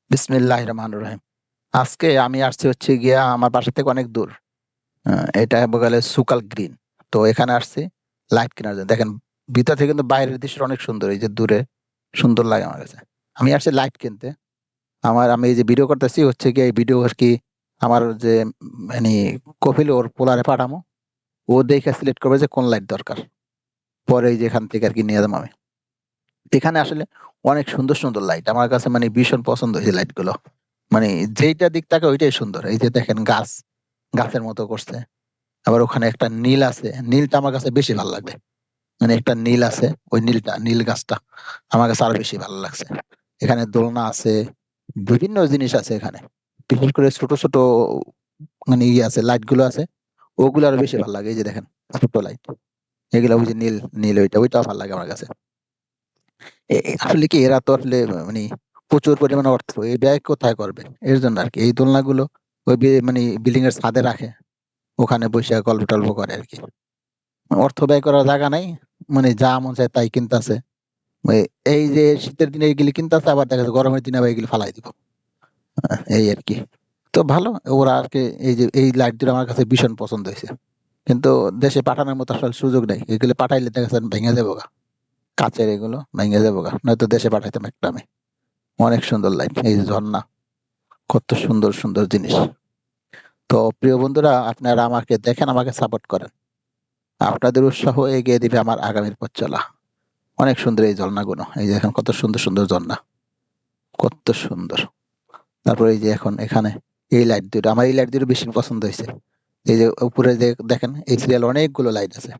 বিসমিল্লাহির রহমানির রহিম। আজকে আমি আসছি হচ্ছে গিয়া আমার বাসা থেকে অনেক দূর। আ এটা বলে সুকাল গ্রিন। তো এখানে আসছি লাইট কেনার জন্য। দেখেন ভিতর থেকে কিন্তু বাইরের দৃশ্যটা অনেক সুন্দর। এই যে দূরে সুন্দর লাগে আমার কাছে। আমি আসছি লাইট কিনতে। আমি এই যে ভিডিও করতেছি হচ্ছে গিয়ে এই ভিডিও আরকি আমার যে মানি কফিল ওর পোলারে পাঠামো। ও দেখে সিলেক্ট করবে যে কোন লাইট দরকার। পরে এই যে এখান থেকে আরকি নিয়ে যাবো আমি। এখানে আসলে অনেক সুন্দর, সুন্দর লাইট। আমার কাছে মানে ভীষণ পছন্দ হয়েছে লাইটগুলো। মানে যেইটা দিক তাকাই ওইটাই সুন্দর। এই যে দেখেন গাছ, গাছের মতো করছে। আবার ওখানে একটা নীল আছে। নীলটা আমার কাছে বেশি ভাল লাগবে। মানে একটা নীল আছে, ওই নীলটা, নীল গাছটা আমার কাছে আরো বেশি ভালো লাগছে। এখানে দোলনা আছে, বিভিন্ন জিনিস আছে এখানে। বিশেষ করে ছোট, ছোট মানে আছে লাইট গুলো আছে। ওগুলো আরো বেশি ভাল লাগে। এই যে দেখেন ছোট লাইট। এগুলা ওই যে নীল, নীল ওইটাও ভাল লাগে আমার কাছে। আসলে কি এরা তো আসলে মানে প্রচুর পরিমাণে অর্থ এই ব্যয় কোথায় করবে? এর জন্য আরকি। এই দোলনাগুলো ওই মানে বিল্ডিং এর ছাদে রাখে। ওখানে বইসা গল্প-টল্প করে আরকি। অর্থ ব্যয় করার জায়গা নাই। মানে যা মন চায় তাই কিনতাছে। ওই এই যে শীতের দিনে এগুলি কিনতাছে আবার দেখা যাচ্ছে গরমের দিনে আবার এগুলি ফালাই দিব। এই আরকি। তো ভালো ওরা আরকি এই যে এই লাইট দুটো আমার কাছে ভীষণ পছন্দ হইছে। কিন্তু দেশে পাঠানোর মতো আসলে সুযোগ নাই। এগুলো পাঠাইলে দেখা যাচ্ছে ভেঙে যাবোগা। কাঁচের এগুলো ভেঙে যাবোগা। নয়তো দেশে পাঠাইতাম একটা আমি। অনেক সুন্দর লাইট। এই যে ঝর্ণা। কত সুন্দর, সুন্দর জিনিস। তো প্রিয় বন্ধুরা আপনারা আমাকে দেখেন, আমাকে সাপোর্ট করেন। আপনাদের উৎসাহ এগিয়ে দিবে আমার আগামীর পথ চলা। অনেক সুন্দর এই ঝর্ণাগুলো। এই যে দেখেন কত সুন্দর, সুন্দর ঝর্ণা। কত সুন্দর। তারপরে এই যে এখন এখানে এই লাইট দুটো আমার এই লাইট দুটো বেশি পছন্দ হইছে। এই যে উপরে যে দেখেন এই সিরিয়াল অনেকগুলো লাইট আছে।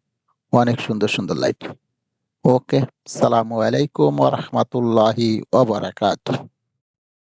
অনেক সুন্দর, সুন্দর লাইট। ওকে। সালামু আলাইকুম ওয়া রাহমাতুল্লাহি ওয়া বারাকাতুহু।